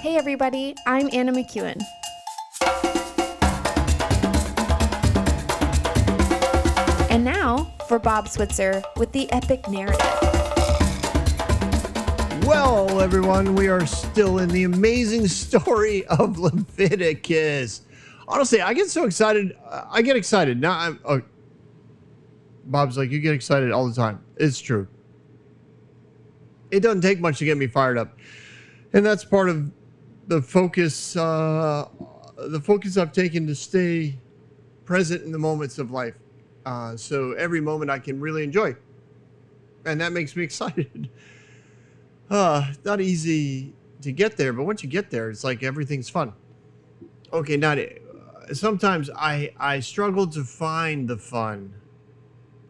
Hey everybody, I'm Anna McEwen. And now for Bob Switzer with the epic narrative. Well, everyone, we are still in the amazing story of Leviticus. Honestly, I get so excited. I get excited. Now, Bob's like, you get excited all the time. It's true. It doesn't take much to get me fired up. And that's part of the focus I've taken to stay present in the moments of life. So every moment I can really enjoy. And that makes me excited. Not easy to get there, but once you get there, it's like everything's fun. Okay, now sometimes I struggle to find the fun.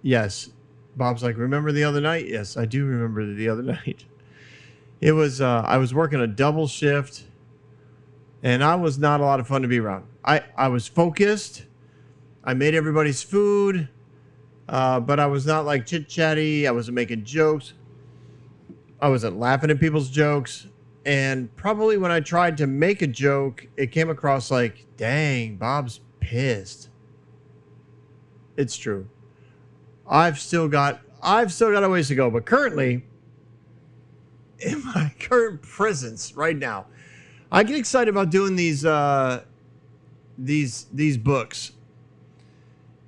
Yes. Bob's like, remember the other night? Yes, I do remember the other night. It was, I was working a double shift, and I was not a lot of fun to be around. I was focused. I made everybody's food, but I was not like chit-chatty. I wasn't making jokes. I wasn't laughing at people's jokes. And probably when I tried to make a joke, it came across like, dang, Bob's pissed. It's true. I've still got a ways to go, but currently, in my current presence right now, I get excited about doing these books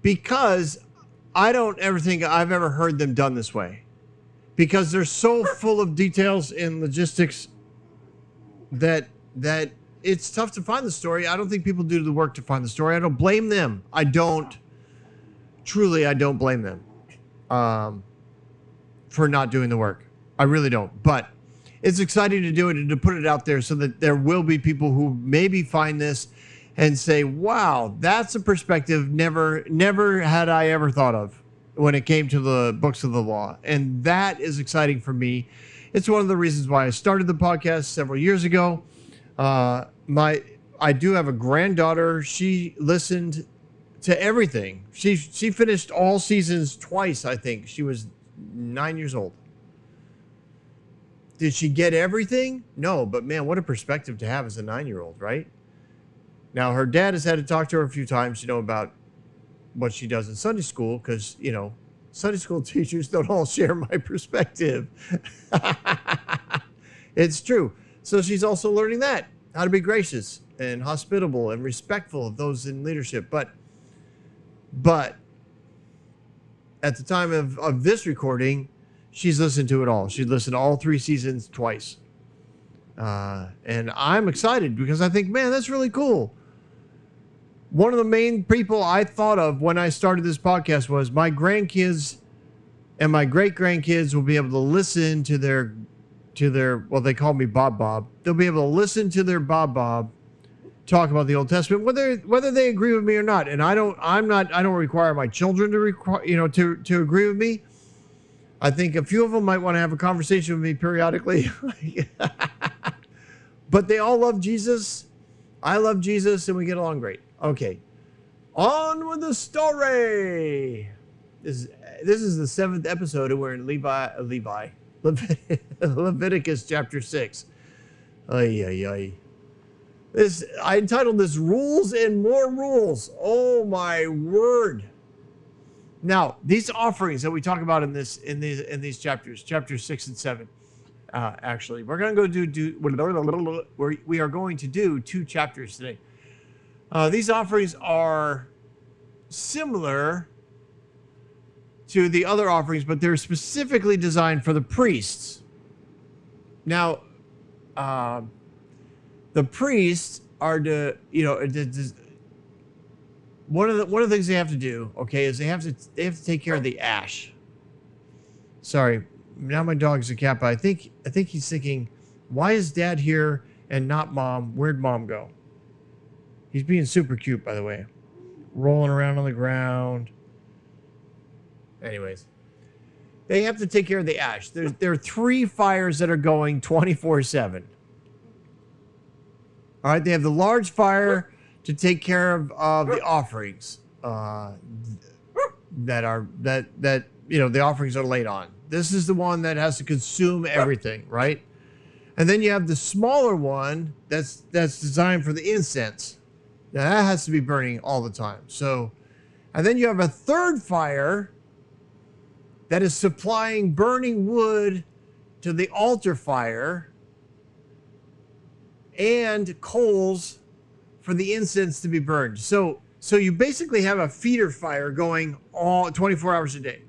because I don't ever think I've ever heard them done this way, because they're so full of details and logistics that it's tough to find the story. I don't think people do the work to find the story. I don't blame them. I don't blame them for not doing the work. I really don't. But it's exciting to do it and to put it out there so that there will be people who maybe find this and say, wow, that's a perspective never had I ever thought of when it came to the books of the law. And that is exciting for me. It's one of the reasons why I started the podcast several years ago. I do have a granddaughter. She listened to everything. She finished all seasons twice, I think. She was 9 years old. Did she get everything? No, but man, what a perspective to have as a 9-year-old, right? Now, her dad has had to talk to her a few times, about what she does in Sunday school, because, Sunday school teachers don't all share my perspective. It's true. So she's also learning that, how to be gracious and hospitable and respectful of those in leadership. But at the time of this recording, she's listened to it all. She listened to all 3 seasons twice. And I'm excited because I think, man, that's really cool. One of the main people I thought of when I started this podcast was my grandkids and my great-grandkids will be able to listen to their, well, they call me Bob. They'll be able to listen to their Bob talk about the Old Testament, whether they agree with me or not. And I don't require my children to agree with me. I think a few of them might want to have a conversation with me periodically. But they all love Jesus. I love Jesus, and we get along great. Okay. On with the story. This is the 7th episode, and we're in Leviticus chapter 6. I entitled this Rules and More Rules. Oh my word. Now, these offerings that we talk about in these chapters, chapters 6 and 7, actually, we're going to we are going to do 2 chapters today. These offerings are similar to the other offerings, but they're specifically designed for the priests. Now, the priests are one of the things they have to do, okay, is they have to take care of the ash. Sorry, now my dog's a cat, but I think he's thinking, why is Dad here and not Mom? Where'd Mom go? He's being super cute, by the way, rolling around on the ground. Anyways, they have to take care of the ash. There are 3 fires that are going 24/7. All right, they have the large fire to take care of the offerings that the offerings are laid on. This is the one that has to consume everything, right? And then you have the smaller one that's designed for the incense. Now that has to be burning all the time. So, and then you have a third fire that is supplying burning wood to the altar fire and coals for the incense to be burned. So you basically have a feeder fire going all 24 hours a day,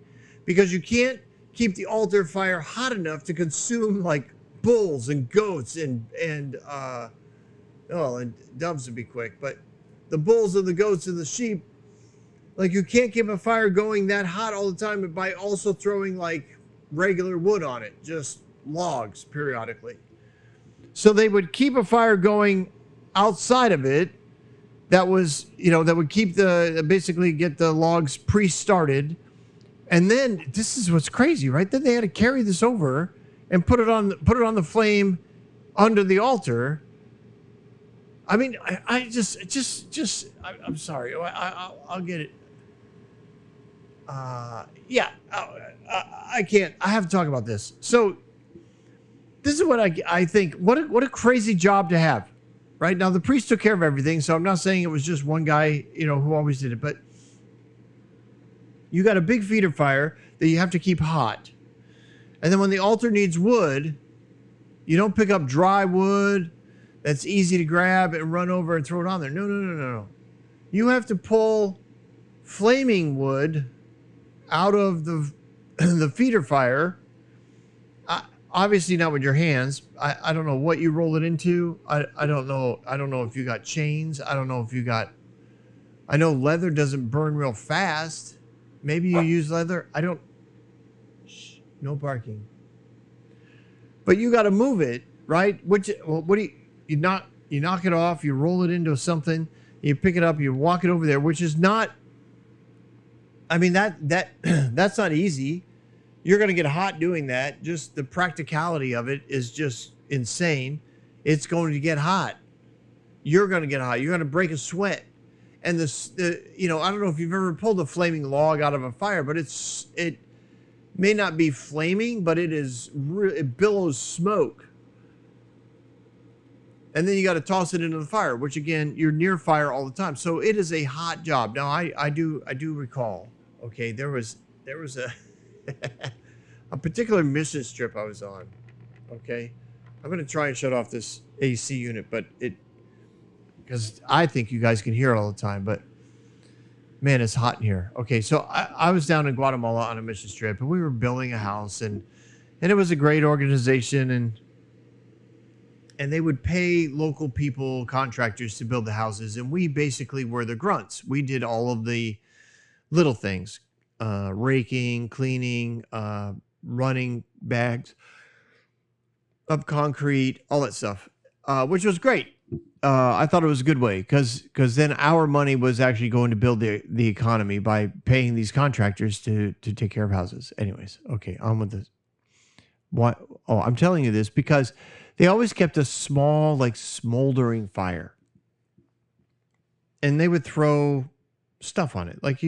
because you can't keep the altar fire hot enough to consume like bulls and goats and doves would be quick, but the bulls and the goats and the sheep, like you can't keep a fire going that hot all the time by also throwing like regular wood on it, just logs periodically. So they would keep a fire going outside of it that was, that would keep basically get the logs pre-started. And then this is what's crazy, right? Then they had to carry this over and put it on the flame under the altar. I mean, I'm sorry. I'll get it. I can't. I have to talk about this. So this is what I think. What a crazy job to have, right? Now the priest took care of everything, so I'm not saying it was just one guy, who always did it, but you got a big feeder fire that you have to keep hot. And then when the altar needs wood, you don't pick up dry wood that's easy to grab and run over and throw it on there. No. You have to pull flaming wood out of the feeder fire. Obviously not with your hands. I don't know what you roll it into. I don't know. I don't know if you got chains. I don't know if you got... I know leather doesn't burn real fast. Maybe you use leather. I don't... Shh, no barking. But you got to move it, right? What do you knock it off, you roll it into something, you pick it up, you walk it over there, which is not... I mean, that's not easy. You're going to get hot doing that. Just the practicality of it is just insane. It's going to get hot. You're going to get hot. You're going to break a sweat. And I don't know if you've ever pulled a flaming log out of a fire, but it may not be flaming, but it billows smoke. And then you got to toss it into the fire, which again, you're near fire all the time. So it is a hot job. Now I do recall, okay, there was a a particular mission trip I was on. Okay. I'm going to try and shut off this AC unit, because I think you guys can hear it all the time, but man, it's hot in here. Okay. So I was down in Guatemala on a mission trip, and we were building a house, and it was a great organization, and they would pay local people, contractors, to build the houses. And we basically were the grunts. We did all of the little things, raking, cleaning, running bags of concrete, all that stuff, which was great. I thought it was a good way because then our money was actually going to build the economy by paying these contractors to take care of houses. Anyways, okay, on with this. What? Oh, I'm telling you this because they always kept a small, like, smoldering fire. And they would throw stuff on it. Like,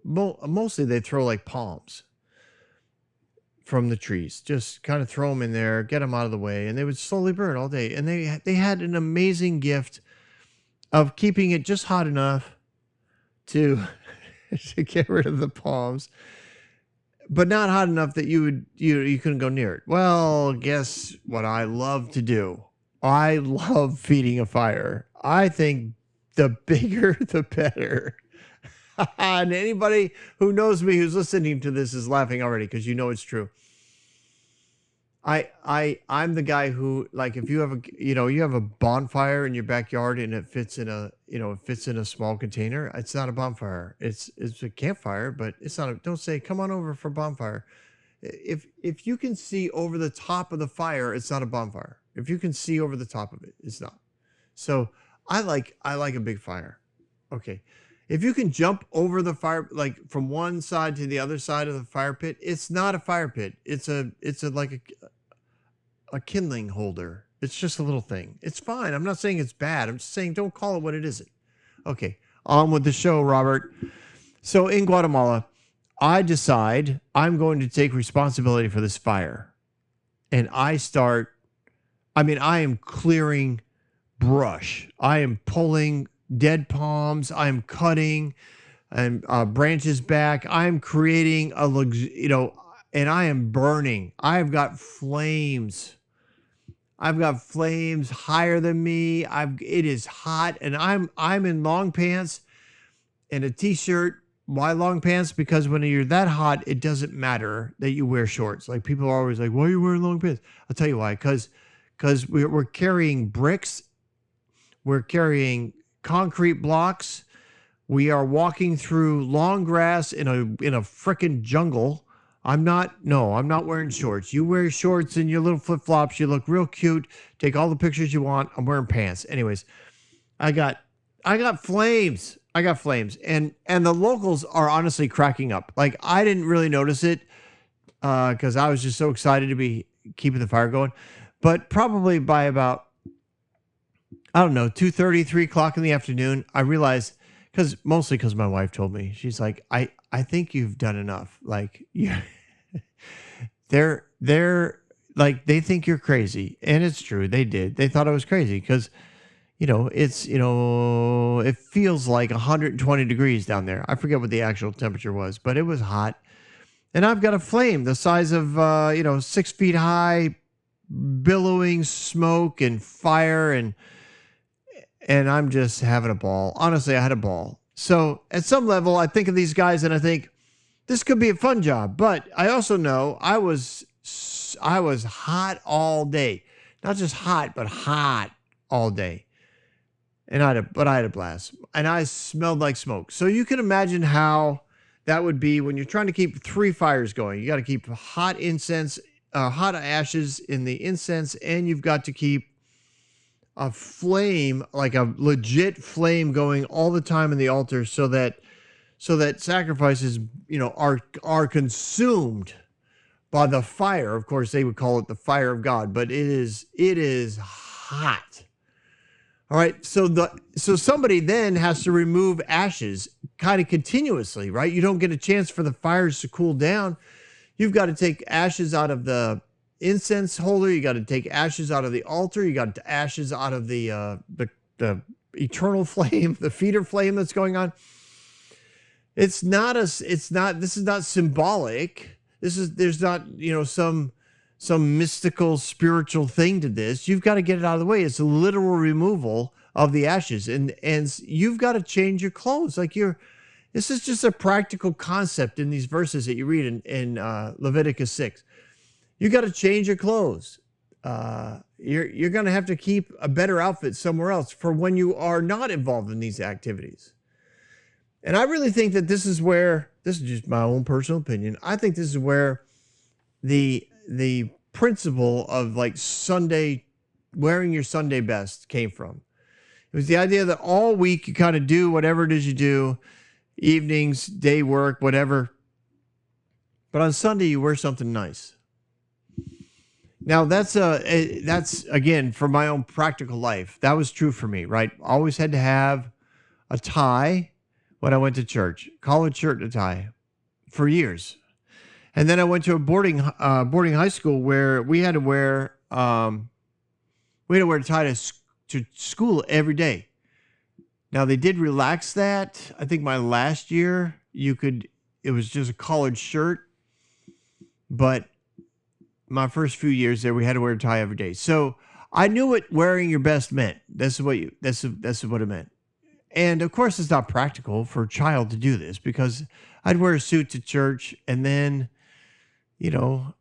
mostly they throw, like, palms from the trees. Just kind of throw them in there, get them out of the way, and they would slowly burn all day. And they had an amazing gift of keeping it just hot enough to get rid of the palms, but not hot enough that you couldn't go near it. Well, guess what I love to do? I love feeding a fire. I think the bigger, the better. And anybody who knows me who's listening to this is laughing already because it's true. I'm the guy who, like, if you have a bonfire in your backyard and it fits in a small container, it's not a bonfire. It's a campfire, but it's not. Don't say, come on over for a bonfire. If you can see over the top of the fire, it's not a bonfire. If you can see over the top of it, it's not. So I like a big fire. Okay. If you can jump over the fire, like from one side to the other side of the fire pit, it's not a fire pit. It's a kindling holder. It's just a little thing. It's fine. I'm not saying it's bad. I'm just saying don't call it what it isn't. Okay, on with the show, Robert. So in Guatemala, I decide I'm going to take responsibility for this fire. And I start I mean, I am clearing brush. I am pulling dead palms. I am cutting and branches back. I am creating and I am burning. I've got flames. I've got flames higher than me. It is hot, and I'm in long pants and a t-shirt. Why long pants? Because when you're that hot, it doesn't matter that you wear shorts. Like, people are always like, "Why are you wearing long pants?" I'll tell you why. Because we're carrying bricks, we're carrying concrete blocks, we are walking through long grass in a frickin' jungle. I'm not wearing shorts. You wear shorts and your little flip-flops, you look real cute. Take all the pictures you want. I'm wearing pants. Anyways, I got flames. I got flames. And the locals are honestly cracking up. Like, I didn't really notice it because I was just so excited to be keeping the fire going. But probably by about, I don't know, 2:30, 3 o'clock in the afternoon, I realized, mostly because my wife told me, she's like, I think you've done enough. Like, they're like, they think you're crazy. And it's true. They did. They thought I was crazy because, it feels like 120 degrees down there. I forget what the actual temperature was, but it was hot. And I've got a flame the size of, 6 feet high, billowing smoke and fire. And I'm just having a ball. Honestly, I had a ball. So at some level, I think of these guys and I think this could be a fun job. But I also know I was hot all day. Not just hot, but hot all day. And I had a blast. And I smelled like smoke. So you can imagine how that would be when you're trying to keep 3 fires going. You got to keep hot incense, hot ashes in the incense, and you've got to keep a flame, like a legit flame, going all the time in the altar, so that sacrifices, are consumed by the fire. Of course, they would call it the fire of God, but it is hot. All right, so somebody then has to remove ashes kind of continuously, right? You don't get a chance for the fires to cool down. You've got to take ashes out of the incense holder. You got to take ashes out of the altar. You got ashes out of the eternal flame, the feeder flame that's going on. This is not symbolic. There's not, some mystical spiritual thing to this. You've got to get it out of the way. It's a literal removal of the ashes, and you've got to change your clothes. Like, this is just a practical concept in these verses that you read in Leviticus 6. You got to change your clothes. You're going to have to keep a better outfit somewhere else for when you are not involved in these activities. And I really think that this is just my own personal opinion. I think this is where the principle of, like, Sunday, wearing your Sunday best came from. It was the idea that all week you kind of do whatever it is you do, evenings, day work, whatever. But on Sunday you wear something nice. Now that's again, for my own practical life. That was true for me, right? Always had to have a tie when I went to church, collared shirt and a tie for years. And then I went to a boarding high school where we had to wear a tie to school every day. Now they did relax that. I think my last year it was just a collared shirt, but my first few years there, we had to wear a tie every day. So I knew what wearing your best meant. That's what it meant. And of course, it's not practical for a child to do this, because I'd wear a suit to church and then,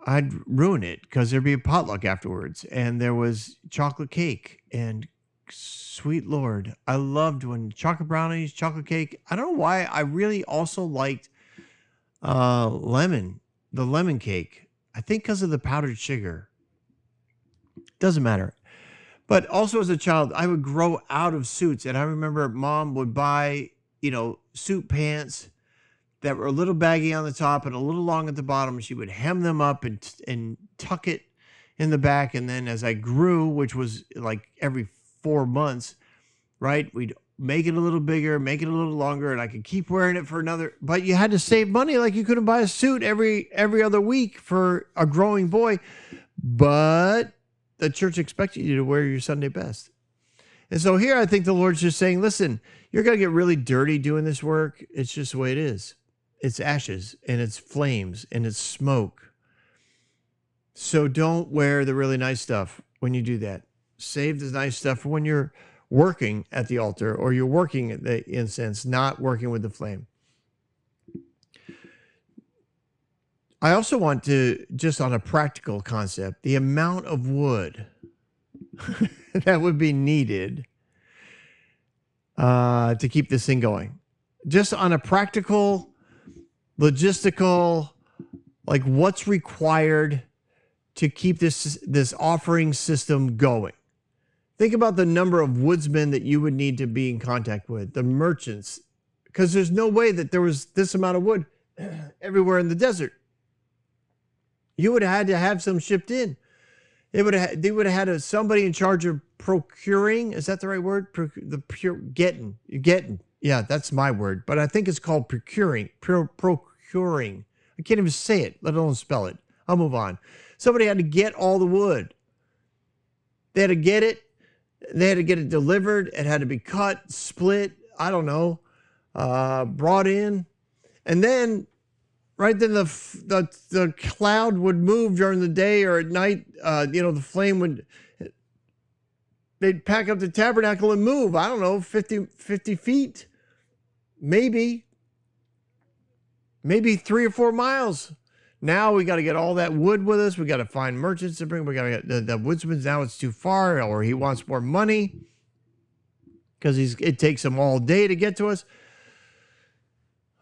I'd ruin it because there'd be a potluck afterwards, and there was chocolate cake, and sweet Lord, I loved when chocolate brownies, chocolate cake. I don't know why. I really also liked the lemon cake. I think because of the powdered sugar. Doesn't matter. But also as a child, I would grow out of suits. And I remember Mom would buy, suit pants that were a little baggy on the top and a little long at the bottom. She would hem them up and tuck it in the back. And then as I grew, which was like every 4 months, right, we'd make it a little bigger, make it a little longer, and I could keep wearing it for another. But you had to save money. Like, you couldn't buy a suit every other week for a growing boy. But the church expected you to wear your Sunday best. And so here I think the Lord's just saying, listen, you're going to get really dirty doing this work. It's just the way it is. It's ashes and it's flames and it's smoke. So don't wear the really nice stuff when you do that. Save the nice stuff for when you're working at the altar or you're working at the incense, not working with the flame. I also want to, just on a practical concept, the amount of wood that would be needed to keep this thing going. Just on a practical, logistical, like what's required to keep this offering system going. Think about the number of woodsmen that you would need to be in contact with, the merchants, because there's no way that there was this amount of wood everywhere in the desert. You would have had to have some shipped in. They would have had somebody in charge of procuring. Is that the right word? Getting. Yeah, that's my word. But I think it's called procuring. Procuring. I can't even say it, let alone spell it. I'll move on. Somebody had to get all the wood. They had to get it. They had to get it delivered. It had to be cut, split, I don't know, brought in. And then right then the cloud would move during the day or at night. The flame would, they'd pack up the tabernacle and move. I don't know, 50 feet, maybe 3 or 4 miles. Now we got to get all that wood with us. We got to find merchants to bring. We got to get the woodsman. Now it's too far, or he wants more money because it takes him all day to get to us.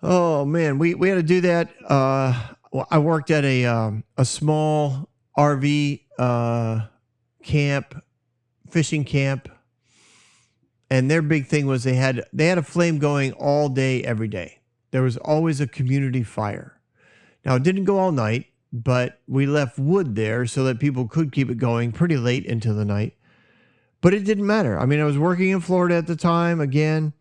Oh man, we had to do that. I worked at a small RV camp, fishing camp, and their big thing was they had a flame going all day, every day. There was always a community fire. Now it didn't go all night, but we left wood there so that people could keep it going pretty late into the night. But it didn't matter. I mean, I was working in Florida at the time again.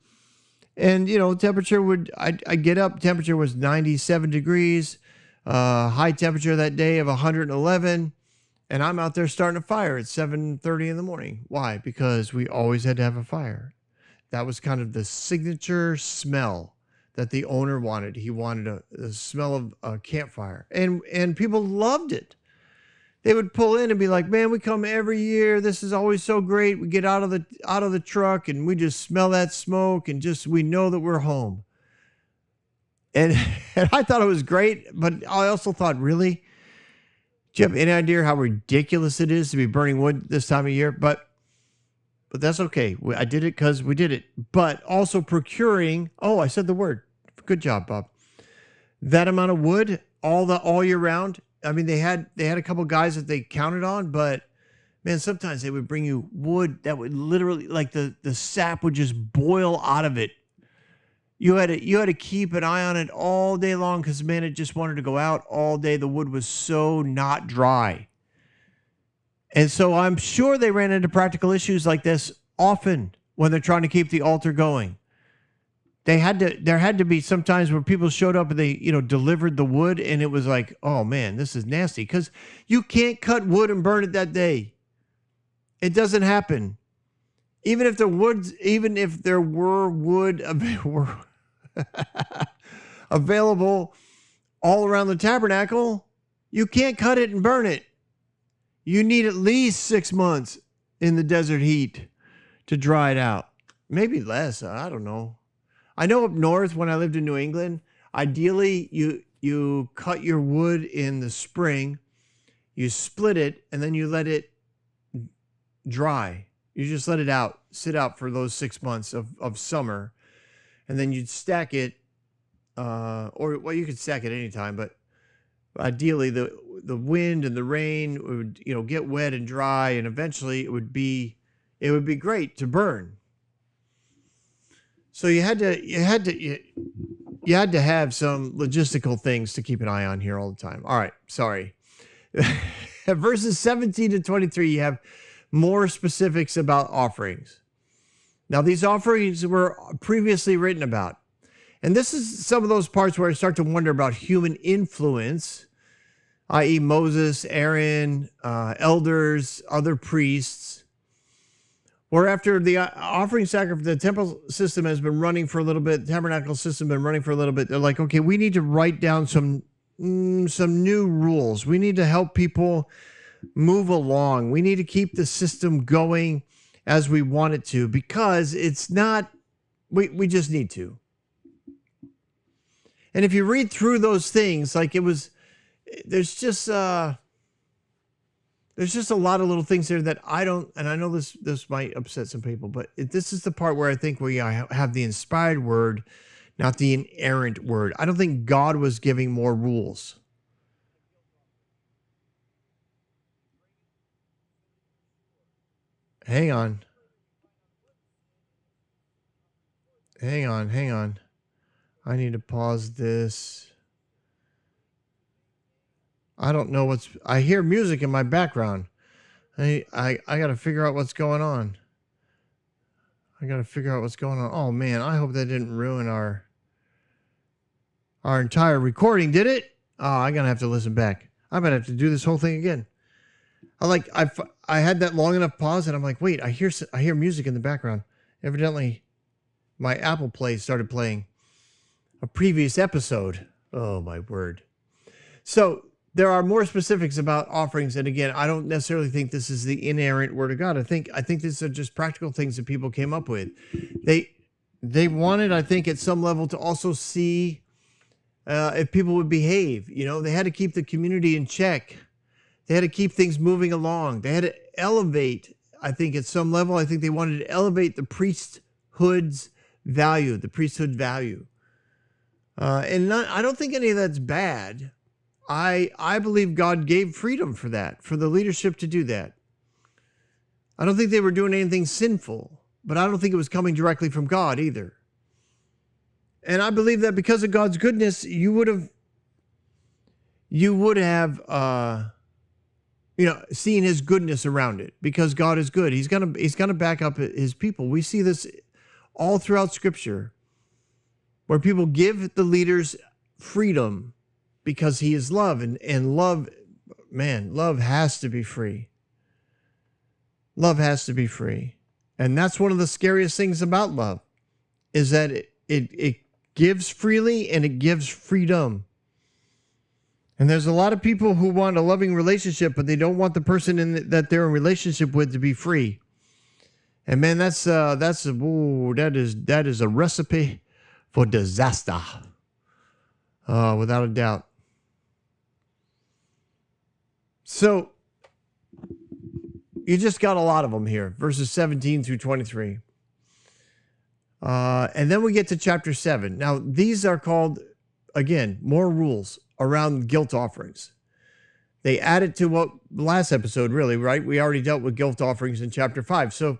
And, temperature I get up, temperature was 97 degrees, high temperature that day of 111. And I'm out there starting a fire at 7:30 in the morning. Why? Because we always had to have a fire. That was kind of the signature smell that the owner wanted. He wanted the smell of a campfire. And people loved it. They would pull in and be like, man, we come every year. This is always so great. We get out of the truck and we just smell that smoke and we know that we're home. And I thought it was great, but I also thought, really? Do you have any idea how ridiculous it is to be burning wood this time of year? But that's okay. I did it because we did it. But also procuring, I said the word. Good job, Bob. That amount of wood all year round. I mean, they had a couple guys that they counted on, but man, sometimes they would bring you wood that would literally, like the sap would just boil out of it. You had to keep an eye on it all day long because, man, it just wanted to go out all day. The wood was so not dry. And so I'm sure they ran into practical issues like this often when they're trying to keep the altar going. There had to be some times where people showed up and they, delivered the wood and it was like, oh man, this is nasty because you can't cut wood and burn it that day. It doesn't happen. Even if there were wood available all around the tabernacle, you can't cut it and burn it. You need at least 6 months in the desert heat to dry it out. Maybe less. I don't know. I know up north when I lived in New England, ideally you cut your wood in the spring, you split it, and then you let it dry. You just let it sit out for those 6 months of summer, and then you'd stack it, you could stack it anytime, but ideally the wind and the rain would get wet and dry, and eventually it would be great to burn. So you had to have some logistical things to keep an eye on here all the time. All right, sorry. Verses 17 to 23, you have more specifics about offerings. Now, these offerings were previously written about. And this is some of those parts where I start to wonder about human influence i.e. Moses, Aaron, elders, other priests. Or after the offering sacrifice, the temple system has been running for a little bit, the tabernacle system has been running for a little bit. They're like, okay, we need to write down some new rules. We need to help people move along. We need to keep the system going as we want it to, because it's not, we just need to. And if you read through those things, like there's just a lot of little things there that I don't, and I know this might upset some people, but this is the part where I think we have the inspired word, not the inerrant word. I don't think God was giving more rules. Hang on. I need to pause this. I don't know I hear music in my background. I got to figure out what's going on. Oh man, I hope that didn't ruin our entire recording, did it? Oh, I'm going to have to listen back. I'm going to have to do this whole thing again. I had that long enough pause and I'm like, wait, I hear music in the background. Evidently, my Apple Play started playing a previous episode. Oh my word. So there are more specifics about offerings. And again, I don't necessarily think this is the inerrant word of God. I think these are just practical things that people came up with. They wanted, I think, at some level to also see if people would behave. You know, they had to keep the community in check. They had to keep things moving along. They had to elevate, I think, at some level. I think they wanted to elevate the priesthood's value, I don't think any of that's bad. I believe God gave freedom for that, for the leadership to do that. I don't think they were doing anything sinful, but I don't think it was coming directly from God either. And I believe that because of God's goodness, you would have seen his goodness around it, because God is good. He's gonna back up his people. We see this all throughout Scripture, where people give the leaders freedom because he is love, and love, man, love has to be free. Love has to be free. And that's one of the scariest things about love, is that it gives freely and it gives freedom. And there's a lot of people who want a loving relationship, but they don't want the person that they're in relationship with to be free. And man, that is a recipe for disaster, without a doubt. So you just got a lot of them here, verses 17 through 23. And then we get to chapter 7. Now, these are called, again, more rules around guilt offerings. They added to what last episode, really, right? We already dealt with guilt offerings in chapter 5. So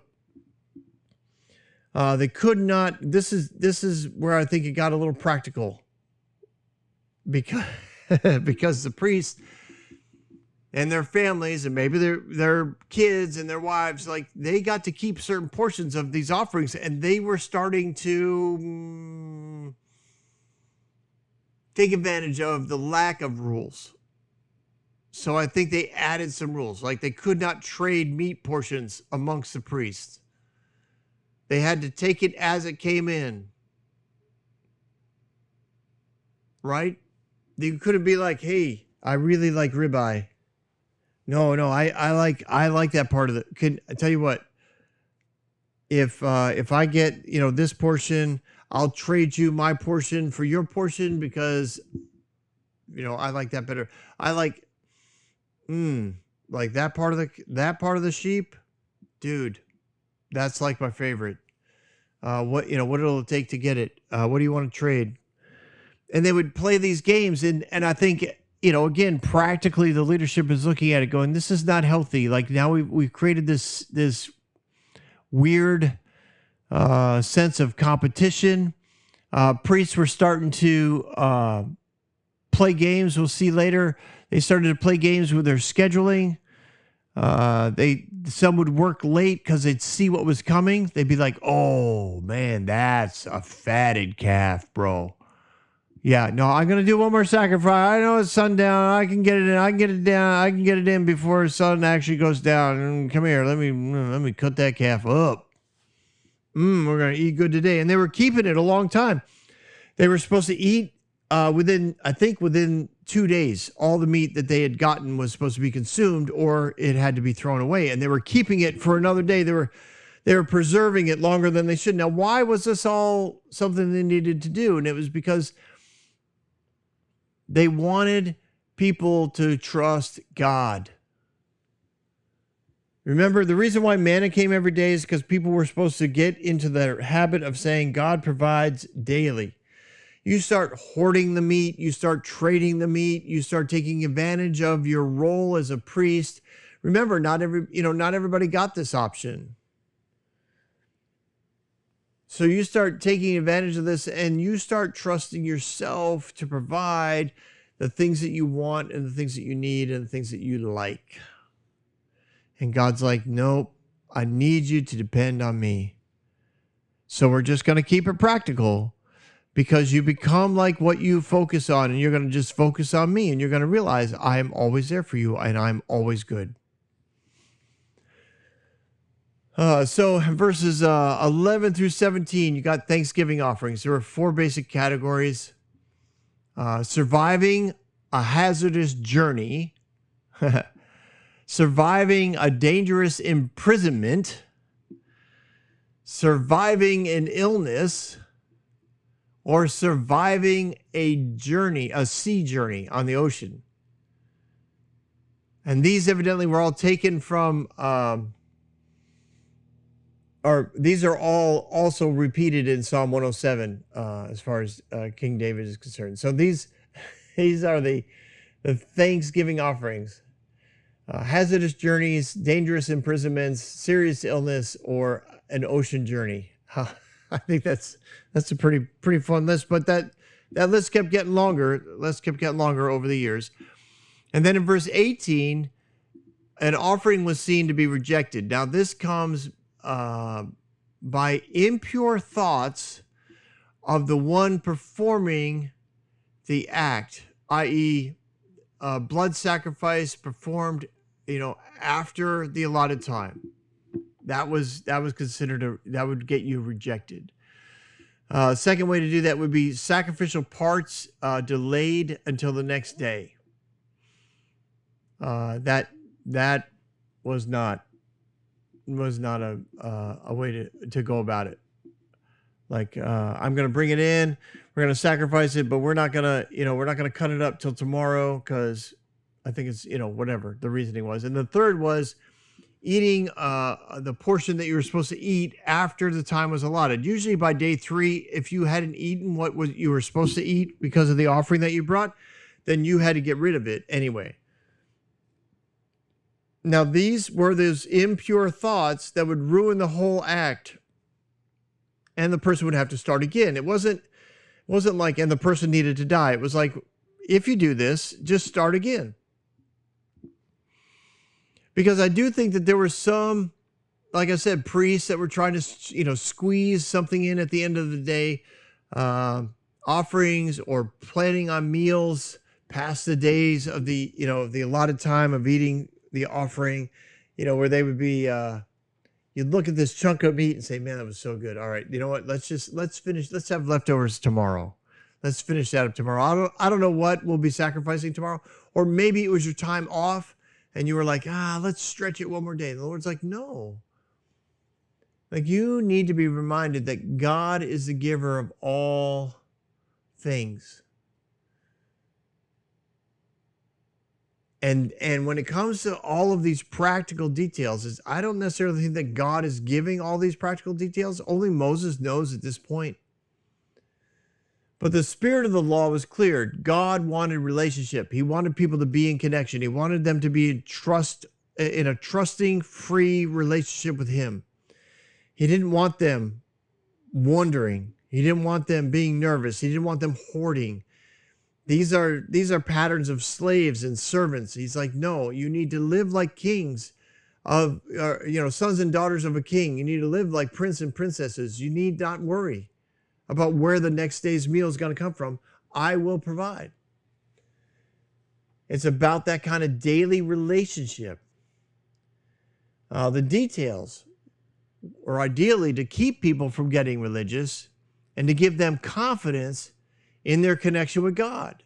they could not, this is where I think it got a little practical, because the priests and their families, and maybe their kids and their wives, like, they got to keep certain portions of these offerings, and they were starting to take advantage of the lack of rules. So I think they added some rules, like they could not trade meat portions amongst the priests. They had to take it as it came in. Right? You couldn't be like, hey, I really like ribeye. No, I like that part of the. I tell you what? If I get this portion, I'll trade you my portion for your portion, because I like that better. I like that part of the sheep, dude. That's like my favorite. What it'll take to get it? What do you want to trade? And they would play these games, and I think, again, practically the leadership is looking at it going, this is not healthy. Like, now we've created this weird sense of competition. Priests were starting to play games. We'll see later. They started to play games with their scheduling. Some would work late because they'd see what was coming. They'd be like, oh man, that's a fatted calf, bro. Yeah, no, I'm gonna do one more sacrifice. I know it's sundown. I can get it in. I can get it down. I can get it in before the sun actually goes down. Come here. Let me cut that calf up. We're gonna eat good today. And they were keeping it a long time. They were supposed to eat within 2 days. All the meat that they had gotten was supposed to be consumed, or it had to be thrown away. And they were keeping it for another day. They were preserving it longer than they should. Now, why was this all something they needed to do? And it was because they wanted people to trust God. Remember, the reason why manna came every day is because people were supposed to get into the habit of saying God provides daily. You start hoarding the meat, you start trading the meat, you start taking advantage of your role as a priest. Remember, not everybody got this option. So you start taking advantage of this, and you start trusting yourself to provide the things that you want and the things that you need and the things that you like. And God's like, nope, I need you to depend on me. So we're just going to keep it practical, because you become like what you focus on, and you're going to just focus on me, and you're going to realize I am always there for you, and I'm always good. So verses 11 through 17, you got Thanksgiving offerings. There are 4 basic categories. Surviving a hazardous journey, surviving a dangerous imprisonment, surviving an illness, or surviving a sea journey on the ocean. And these evidently were all taken from, these are all also repeated in Psalm 107, as far as King David is concerned. So these are the Thanksgiving offerings. Hazardous journeys, dangerous imprisonments, serious illness, or an ocean journey. I think that's a pretty fun list, but that list kept getting longer. Over the years. And then in verse 18, an offering was seen to be rejected. Now this comes by impure thoughts of the one performing the act, i.e., blood sacrifice performed, after the allotted time. That was considered that would get you rejected. Second way to do that would be sacrificial parts delayed until the next day. That was not a way to go about it. Like, I'm going to bring it in, we're going to sacrifice it, but we're not going to cut it up till tomorrow, because I think it's, whatever the reasoning was. And the third was eating the portion that you were supposed to eat after the time was allotted. Usually by day 3, if you hadn't eaten what you were supposed to eat because of the offering that you brought, then you had to get rid of it anyway. Now, these were those impure thoughts that would ruin the whole act, and the person would have to start again. It wasn't like, and the person needed to die. It was like, if you do this, just start again. Because I do think that there were some, like I said, priests that were trying to, squeeze something in at the end of the day, offerings or planning on meals past the days of the allotted time of eating the offering, where they would be, you'd look at this chunk of meat and say, man, that was so good. All right, you know what? Let's have leftovers tomorrow. Let's finish that up tomorrow. I don't know what we'll be sacrificing tomorrow. Or maybe it was your time off and you were like, let's stretch it one more day. And the Lord's like, no. Like, you need to be reminded that God is the giver of all things. And when it comes to all of these practical details, I don't necessarily think that God is giving all these practical details. Only Moses knows at this point. But the spirit of the law was clear. God wanted relationship. He wanted people to be in connection. He wanted them to be in a trusting, free relationship with him. He didn't want them wondering. He didn't want them being nervous. He didn't want them hoarding. These are patterns of slaves and servants. He's like, no, you need to live like kings sons and daughters of a king. You need to live like prince and princesses. You need not worry about where the next day's meal is going to come from. I will provide. It's about that kind of daily relationship. The details are ideally to keep people from getting religious and to give them confidence in their connection with God.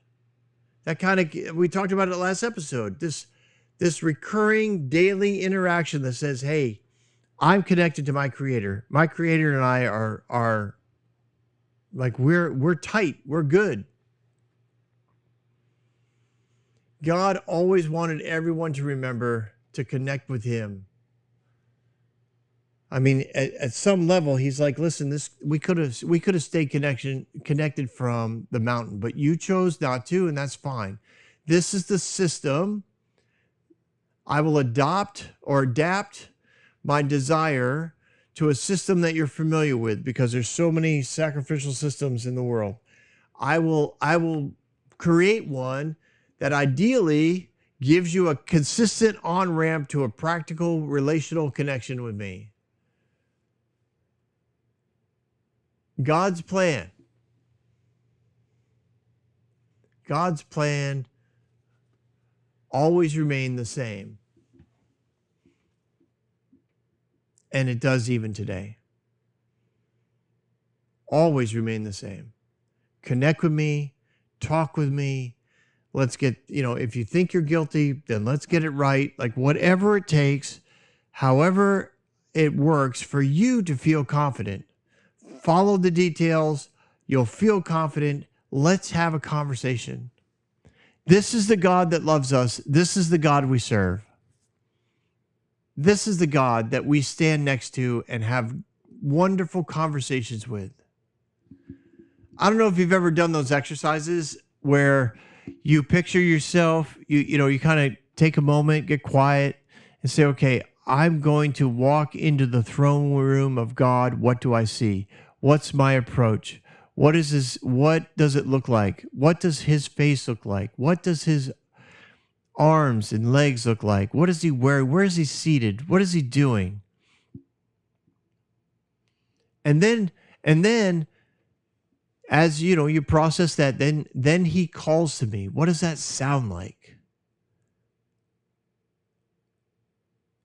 That kind of, we talked about it last episode, this recurring daily interaction that says, hey, I'm connected to my Creator. My Creator and I are like, we're tight, we're good. God always wanted everyone to remember to connect with him. I mean, at some level, he's like, listen, we could have stayed connected from the mountain, but you chose not to, and that's fine. This is the system. I will adapt my desire to a system that you're familiar with, because there's so many sacrificial systems in the world. I will create one that ideally gives you a consistent on-ramp to a practical relational connection with me. God's plan always remained the same. And it does even today. Always remain the same. Connect with me, talk with me. Let's get, if you think you're guilty, then let's get it right. Like whatever it takes, however it works for you to feel confident. Follow the details. You'll feel confident. Let's have a conversation. This is the God that loves us. This is the God we serve. This is the God that we stand next to and have wonderful conversations with. I don't know if you've ever done those exercises where you picture yourself, you kind of take a moment, get quiet, and say, okay, I'm going to walk into the throne room of God. What do I see? What's my approach? What is this? What does it look like? What does his face look like? What does his arms and legs look like? What does he wear? Where is he seated? What is he doing? And then as you process that, then he calls to me. What does that sound like?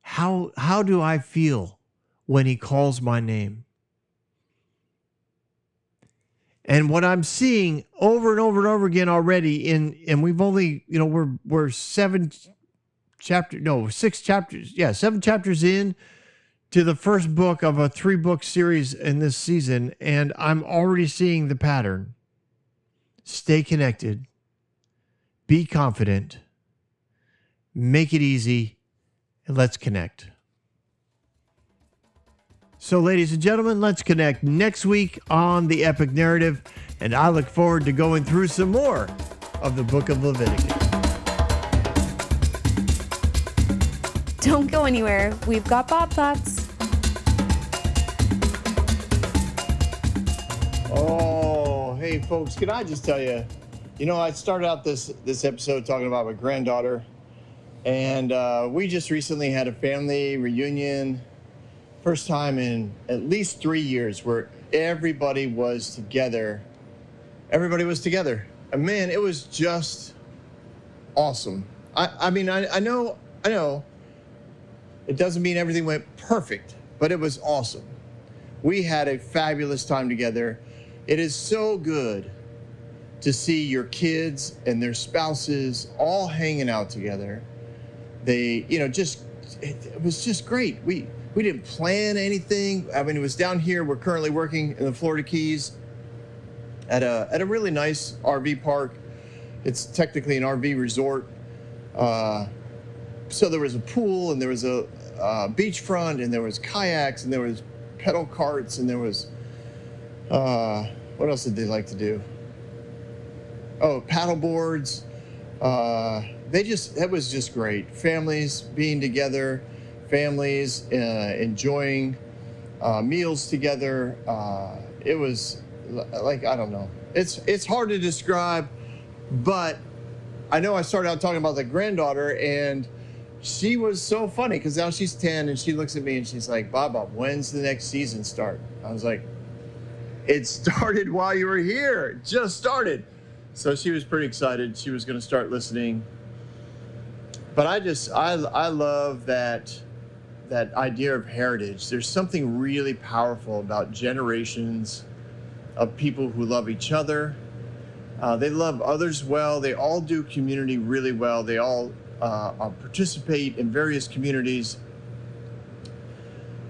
How do I feel when he calls my name? And what I'm seeing over and over and over again already and we've only, we're 7 chapters in to the first book of a 3-book series in this season, and I'm already seeing the pattern. Stay connected, be confident, make it easy, and let's connect. So, ladies and gentlemen, let's connect next week on the Epic Narrative, and I look forward to going through some more of the book of Leviticus. Don't go anywhere. We've got Bob Thoughts. Oh, hey, folks, can I just tell you, I started out this episode talking about my granddaughter, and we just recently had a family reunion. First time in at least 3 years where everybody was together. And man, it was just awesome. I mean, I know it doesn't mean everything went perfect, but it was awesome. We had a fabulous time together. It is so good to see your kids and their spouses all hanging out together. They, it was just great. We didn't plan anything. I mean, it was down here. We're currently working in the Florida Keys at a really nice RV park. It's technically an RV resort. So there was a pool, and there was a beachfront, and there was kayaks, and there was pedal carts, and there was what else did they like to do? Oh, paddle boards. It was just great. Families being together. Families enjoying meals together. It was like, I don't know. It's hard to describe, but I know I started out talking about the granddaughter, and she was so funny because now she's 10 and she looks at me and she's like, Bob, when's the next season start? I was like, it started while you were here. It just started. So she was pretty excited. She was going to start listening. But I love that idea of heritage. There's something really powerful about generations of people who love each other. They love others well. They all do community really well. They all participate in various communities,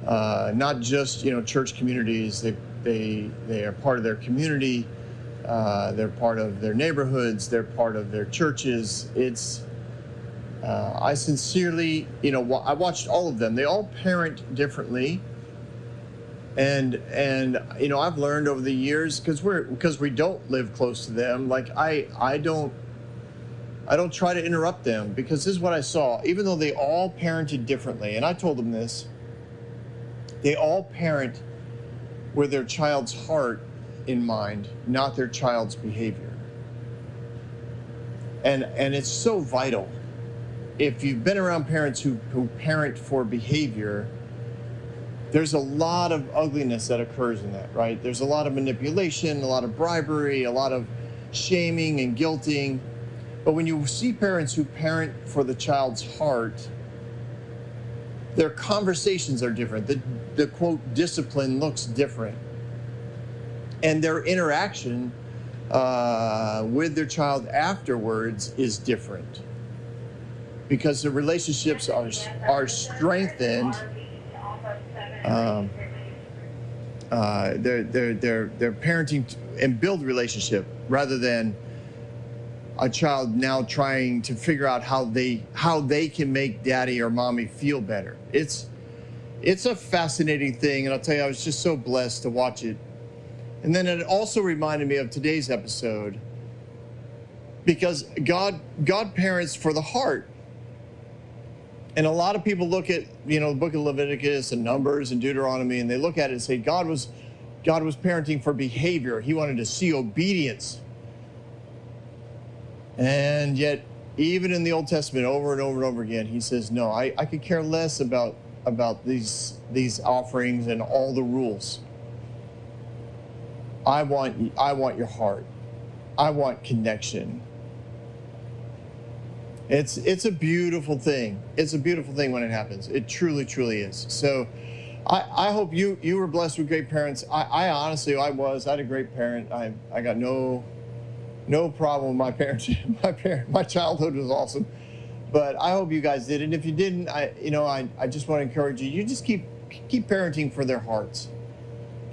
not just church communities. They are part of their community. They're part of their neighborhoods. They're part of their churches. I sincerely, I watched all of them. They all parent differently. And I've learned over the years, because we don't live close to them. Like I don't try to interrupt them, because this is what I saw. Even though they all parented differently, and I told them this, they all parent with their child's heart in mind, not their child's behavior. And it's so vital. If you've been around parents who parent for behavior, there's a lot of ugliness that occurs in that, right? There's a lot of manipulation, a lot of bribery, a lot of shaming and guilting. But when you see parents who parent for the child's heart, their conversations are different. The quote, discipline looks different. And their interaction with their child afterwards is different, because the relationships are strengthened. They're parenting and build relationship, rather than a child now trying to figure out how they can make daddy or mommy feel better. It's a fascinating thing, and I'll tell you, I was just so blessed to watch it. And then it also reminded me of today's episode, because God parents for the heart. And a lot of people look at, the book of Leviticus and Numbers and Deuteronomy, and they look at it and say, God was parenting for behavior. He wanted to see obedience. And yet, even in the Old Testament, over and over and over again, he says, no, I could care less about these offerings and all the rules. I want your heart. I want connection. It's a beautiful thing. It's a beautiful thing when it happens. It truly, truly is. So I hope you were blessed with great parents. I honestly, I had a great parent. I got no problem with my parents. My childhood was awesome. But I hope you guys did. And if you didn't, I just want to encourage you. You just keep parenting for their hearts.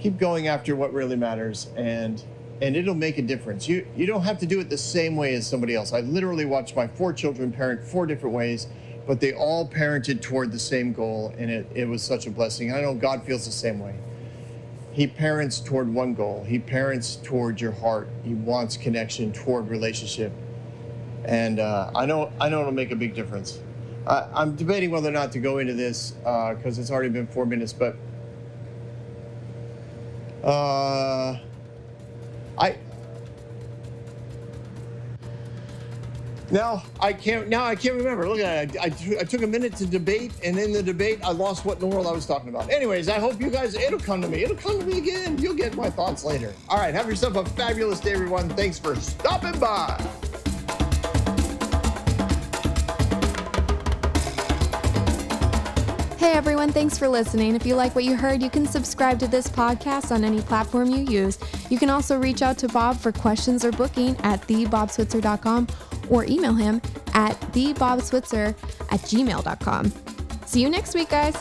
Keep going after what really matters, and it'll make a difference. You don't have to do it the same way as somebody else. I literally watched my 4 children parent 4 different ways, but they all parented toward the same goal, and it was such a blessing. I know God feels the same way. He parents toward one goal. He parents toward your heart. He wants connection toward relationship. And I know it'll make a big difference. I'm debating whether or not to go into this because it's already been 4 minutes, but I can't remember. Look at it. I took a minute to debate, and in the debate, I lost what in the world I was talking about. Anyways, I hope you guys, it'll come to me. It'll come to me again. You'll get my thoughts later. All right, have yourself a fabulous day, everyone. Thanks for stopping by. Hey everyone, thanks for listening. If you like what you heard, you can subscribe to this podcast on any platform you use. You can also reach out to Bob for questions or booking at thebobswitzer.com or email him at thebobswitzer@gmail.com. See you next week, guys.